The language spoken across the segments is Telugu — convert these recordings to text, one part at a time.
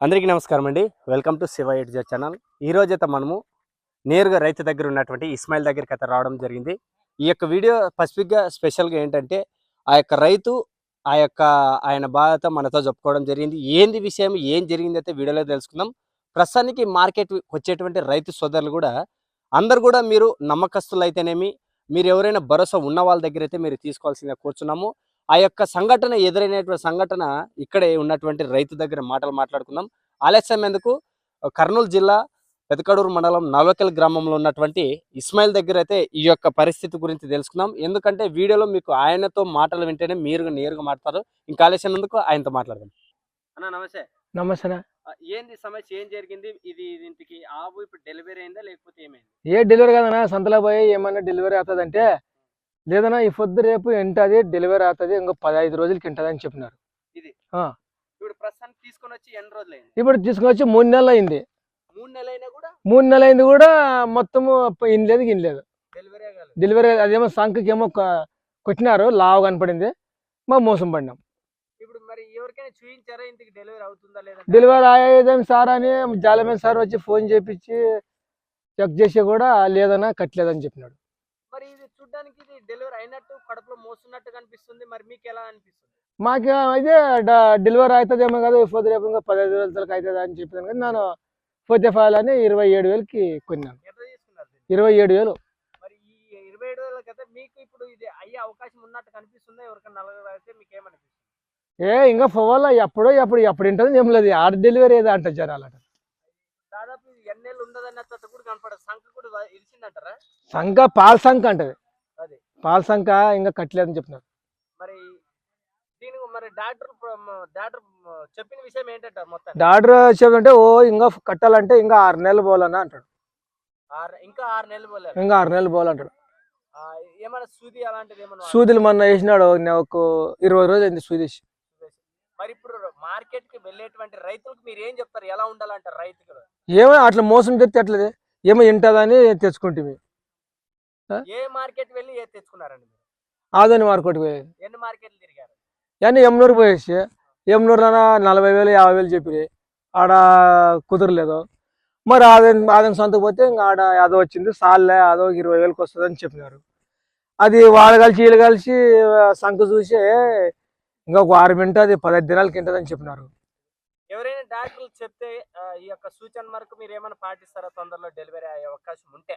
అందరికీ నమస్కారం అండి. Welcome to Shiva Edger channel. ఈ రోజైతే మనము నేరుగా రైతు దగ్గర ఉన్నటువంటి ఇస్మాయిల్ దగ్గరికి అయితే రావడం జరిగింది. ఈ యొక్క వీడియో స్పెసిఫిక్గా స్పెషల్గా ఏంటంటే ఆ యొక్క రైతు ఆయన బాధతో మనతో చెప్పుకోవడం జరిగింది. ఏంది విషయం, ఏం జరిగింది అయితే వీడియోలో తెలుసుకుందాం. ప్రస్తుతానికి మార్కెట్ వచ్చేటువంటి రైతు సోదరులు కూడా అందరు కూడా మీరు నమ్మకస్తులు అయితేనేమి, మీరు ఎవరైనా భరోసా ఉన్న వాళ్ళ దగ్గర అయితే మీరు తీసుకోవాల్సిందిగా కూర్చున్నాము. ఆ యొక్క సంఘటన ఎదురైనటువంటి సంఘటన ఇక్కడే ఉన్నటువంటి రైతు దగ్గర మాట్లాడుకుందాం. ఆలస్యం ఎందుకు, కర్నూలు జిల్లా పెదకడూరు మండలం నల్వకెల్ గ్రామంలో ఉన్నటువంటి ఇస్మాయిల్ దగ్గర అయితే ఈ యొక్క పరిస్థితి గురించి తెలుసుకుందాం. ఎందుకంటే వీడియోలో మీకు ఆయనతో మాటలు వింటేనే మీరు నేరుగా మాట్లాడతారు. ఇంకా ఆలస్యం ఎందుకు, ఆయనతో మాట్లాడదాం. అన్న నమస్తే. నమస్తే. ఏంది సమస్య, ఏం జరిగింది? ఇంటికి ఆవు ఇప్పుడు డెలివరీ అయిందా లేకపోతే ఏమైంది? ఏ డెలివరీ కాదన్నా, సంతలో పోయి ఏమన్నా డెలివరీ అవుతుందంటే లేదన్నా ఈ పొద్దు రేపు ఎంటది డెలివరీ అవుతుంది, ఇంకో 15 రోజులకి ఎంటదని చెప్పినారు. ఇది ఇప్పుడు ప్రస్తుతానికి తీసుకొని వచ్చి ఎన్ని రోజులు అయింది? ఇప్పుడు తీసుకొని వచ్చి 3 నెలలు అయింది. 3 నెలలు అయినా కూడా 3 నెలలు అయింది కూడా మొత్తము ఇనలేదు డెలివరీ. అదేమో సంఖకి ఏమో కొట్టినారు, లావు కనపడింది, మా మోసం పడినాం. ఇప్పుడు మరి ఎవరికైనా చూపించారా ఇంటికి డెలివరీ అవుతుందా లేదా? డెలివరీ అయ్యేదేం సార్ అని జాలమేన్ సార్ వచ్చి ఫోన్ చేపించి చెక్ చేసి కూడా లేదన్నా కట్టలేదని చెప్పినాడు. మరి ఇది చూడడానికి ఇది డెలివరీ అయినట్టు కడుపులో మోస్తున్నట్టు కనిపిస్తుంది, మరి మీకు ఎలా అనిపిస్తుంది? మాకు అయితే డెలివరీ అవుతుందేమో కదా, పొద్దు రేపు ఇంకా 15 రోజులకి అవుతుంది అని చెప్పాను కదా. నేను పోతే ఫాల్ అని 27,000కి కొన్నాను. ఎంత తీసుకున్నారు? 27,000. మరి ఈ 27,000 అయితే మీకు ఇప్పుడు ఇది అయ్యే అవకాశం ఉన్నట్టు కనిపిస్తుందా? ఎవరికైనా 40 అయితే మీకు ఏమనిపిస్తుంది? ఇంకా పోవాలా, ఎప్పుడు ఉంటుంది ఏం లేదు, ఆడ డెలివరీ ఏదో అంటారు జనాలు. దాదాపు ఎన్నేళ్ళు ఉండదన్నట్టు కూడా కనపడదు. సంఖ కూడా ఇరిచిందంటారా? సంఖ పాల సంఖ అంటది, అది పాల సంఖ ఇంకా కట్టలేదని చెప్పినారు. మరి దీనికి మరి డాక్టర్ చెప్పిన విషయం ఏంటంటే మొత్తం డాక్టర్ చెప్పంటే ఇంకా కట్టాలంటే ఇంకా 6 నెలలు పోవాలన్నా అంటాడు. ఇంకా 6 నెలలు పోలేదు, ఇంకా 6 నెలలు పోవాలంటాడు. ఏమైనా సూది అలాంటిది ఏమన్నా? సూదులు మొన్న వేసినాడు, ఒక 20 రోజులు అయింది సూది వేసి. మరి ఇప్పుడు మార్కెట్ కి వెళ్ళేటువంటి రైతులకు మీరు ఏం చెప్తారు, ఎలా ఉండాలంటారు రైతులు? ఏమో అట్లా మోసం చెప్తే అట్లదే ఏమో ఇంటదని తెచ్చుకుంటే. ఏ మార్కెట్ వెళ్ళి ఏ తెచ్చుకున్నారండి? ఆదోని మార్కెట్ పోయి ఎన్ని మార్కెట్లు తిరిగారు? కానీ ఎమ్నూరు పోయేసి, ఎమ్నూరు 40,000 50,000 చెప్పి ఆడ కుదరలేదు. మరి ఆదోని సొంతకు పోతే ఇంకా ఆడ అదో వచ్చింది, సాల్లే అదో 20,000కి వస్తుంది అని చెప్పినారు. అది వాళ్ళు కలిసి వీళ్ళు కలిసి సంఖ చూసి ఇంకా ఒక 6 మినిట్ 15 దినాలకి ఇంటదని చెప్పినారు. ఎవరైనా డాక్టర్లు చెప్తే ఈ యొక్క సూచన మేరకు మీరు ఏమైనా పాటిస్తారా? తొందరలో డెలివరీ అయ్యే అవకాశం ఉంటే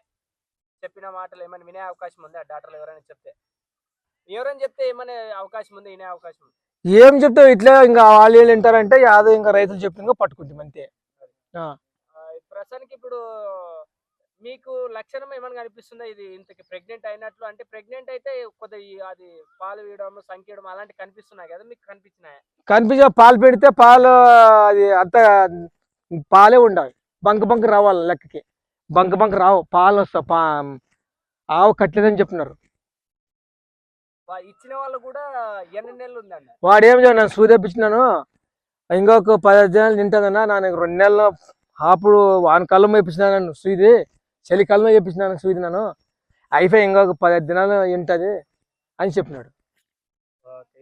చెప్పిన మాటలు ఏమైనా వినే అవకాశం ఉంది? ఆ డాక్టర్లు ఎవరైనా చెప్తే ఏమైనా అవకాశం ఉంది, వినే అవకాశం ఉంది? ఏం చెప్తావు, ఇట్లా ఇంకా వాళ్ళు వీళ్ళు వింటారంటే యాదో ఇంకా రైతులు చెప్పిన పట్టుకుంటాం అంతే. ప్రస్తుతానికి ఇప్పుడు మీకు లక్షణం ఏమైనా కనిపిస్తుందా ఇది ఇంతకి ప్రెగ్నెంట్ అయినట్లు? అంటే ప్రెగ్నెంట్ అయితే కొద్దిగా అది పాలు వేయడం, సంకేయడం అలాంటి కనిపిస్తున్నాయి కదా, మీకు కనిపించే పాలు పెడితే పాలు అది అంత పాలే ఉండాలి, బంక రావాలి, లెక్కకి బంక రావు, పాలు వస్తా ఆవు కట్టలేదని చెప్తున్నారు. ఇచ్చిన వాళ్ళు కూడా ఎన్ని నెలలు ఉందండి? వాడు ఏం చేయను, నన్ను సూది తెప్పించినాను, ఇంకొక 15 దినాలు తింటుందన్నా, నాకు 2 నెలలు అప్పుడు వాని కళ్ళం వేయించినాను, నన్ను సూది చలి కళ్ళం వేయించినాను సూది, నన్ను అయిపోయి ఇంకొక 15 దినాలు తింటుంది అని చెప్పినాడు.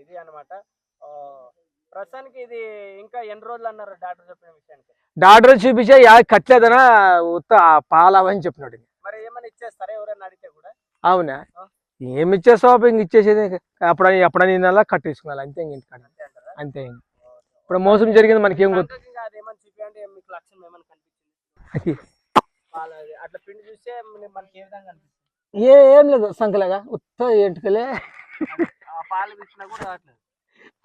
ఇది అనమాట. ప్రస్తుతానికి ఇది ఇంకా ఎన్ని రోజులు అన్నారు డాక్టర్ చెప్పిన విషయానికి? డాక్టర్ చూపించే కట్టలేదనా, ఉత్త పాలవని చెప్పినాడు. మరి ఏమైనా ఇచ్చేస్తారా ఎవరైనా అడిగితే కూడా? అవునా, ఏమి ఇచ్చేస్తావు, ఇంక ఇచ్చేసేది ఎప్పుడైనా తినాలా కట్టేసుకున్నాను అంతే, ఇంక ఇంటికాడ అంతే. ఇప్పుడు మోసం జరిగింది మనకేం గుర్తు? మీకు లక్షణం ఏమైనా కనిపించింది? అట్లా పిండి చూస్తే మనకి ఏ విధంగా అనిపిస్తుంది? ఏం లేదు, సంకలాగా ఉత్త ఎంటుకలే, పాలు ఇచ్చినా కూడా రావట్లేదు,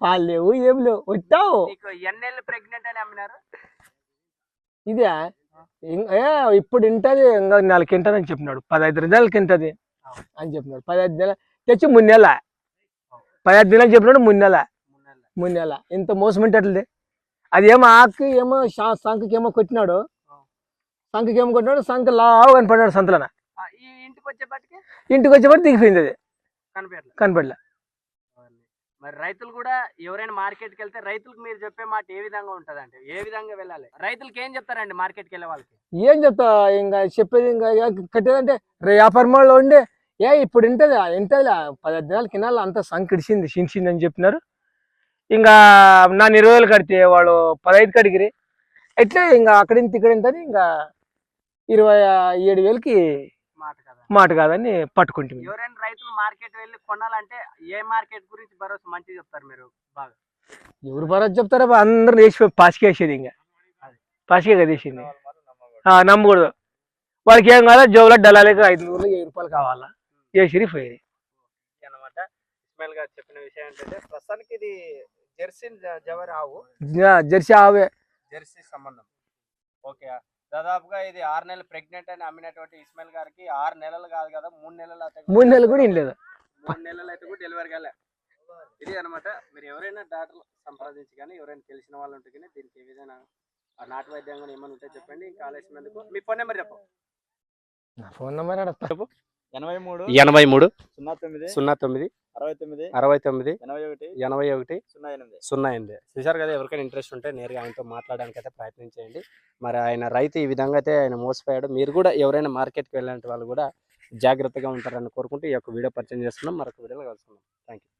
పాలు లేవు, ఏం లేవు, వచ్చావు. ఎన్నేళ్ళు ప్రెగ్నెంట్ అని అమ్మినారు? ఇదే ఇప్పుడు ఇంటది, ఇంకా 4 నెలలకి ఇంటదని చెప్పినాడు, 15 నెలలకి ఇంటది అని చెప్పినాడు. 15 నెలలు తెచ్చి 3 నెలల 15 దినాలు చెప్పినాడు, 3 నెలల ఇంత మోసం ఇంటట్లే. అది ఏమో ఆకు ఏమో సంఖకి ఏమో కొట్టినాడు, సంఖ లావు కనపడినాడు సంతలన. ఇంటికి వచ్చేపటి దిగిపోయింది, అది కనపడలే. మరి రైతులు కూడా ఎవరైనా మార్కెట్కి వెళ్తే రైతులకు మీరు చెప్పే మాట ఏ విధంగా ఉంటది, అంటే ఏ విధంగా వెళ్ళాలి? రైతులకి ఏం చెప్తారండి మార్కెట్కి వెళ్ళే వాళ్ళకి? ఏం చెప్తా, ఇంకా చెప్పేది ఇంకా కట్టేదంటే వ్యాపారంలో ఉండే ఇప్పుడు ఇంటది 15 దినాల కింద అంతా సంఖ చించింది అని చెప్పినారు. ఇంకా నా 20,000 కడితే వాడు 15 కడిగిరి, ఎట్లా ఇంకా అక్కడింత ఇక్కడింత అని ఇంకా 27,000కి మాట కదా. మాట కాదని పట్టుకుంటుంది. ఎవరైనా రైతులు మార్కెట్ వెళ్ళి కొనాలంటే ఏ మార్కెట్ గురించి భరోసా మంచిగా చెప్తారు మీరు బాగా? ఎవరు భరోసా చెప్తారో అందరూ వేసి పాసికేసేది ఇంకా పాసికే కదా వేసింది. నమ్మకూడదు. వాళ్ళకి ఏం కాదా జోబులో డలాలకి 500-1000 రూపాయలు కావాలా వేసిరి పోయి అన్నమాట. ఇస్మాయిల్ గారు చెప్పిన విషయం ఏంటంటే ప్రస్తుతానికి ఇది జెర్సీ జవరి ఆవు, జెర్సీ ఆవే. జెర్సీ సంబంధం. ఓకే, దాదాపుగా ఇది 6 నెలలు ప్రెగ్నెంట్ అని అమ్మినటువంటి ఇస్మాయిల్ గారికి 6 నెలలు కాదు కదా 3 నెలలు అయితే 3 నెలలు కూడా ఏం లేదు. 3 నెలలు అయితే కూడా డెలివరీ కాలే. ఇది అనమాట. మీరు ఎవరైనా డాక్టర్ సంప్రదించి కానీ ఎవరైనా తెలిసిన వాళ్ళు ఉంటే కానీ దీనికి ఏ విధంగా నాటు వైద్యం కానీ ఏమైనా ఉంటే చెప్పండి. ఇంకా ఆలస్యం ఎందుకు, మీ ఫోన్ నెంబర్ చెప్పు. నా ఫోన్ నెంబర్ చెప్పు. 83 83 09 09 69 69 81 81 08. 08. చూశారు కదా, ఎవరికైనా ఇంట్రెస్ట్ ఉంటే నేరుగా ఆయనతో మాట్లాడడానికి అయితే ప్రయత్నం చేయండి. మరి ఆయన రైతు ఈ విధంగా అయితే ఆయన మోసపోయాడు. మీరు కూడా ఎవరైనా మార్కెట్కి వెళ్ళిన వాళ్ళు కూడా జాగ్రత్తగా ఉంటారని కోరుకుంటూ ఈ యొక్క వీడియో పరిచయం చేస్తున్నాం. మరొక వీడియోలో కలుసుకుందాం. Thank you.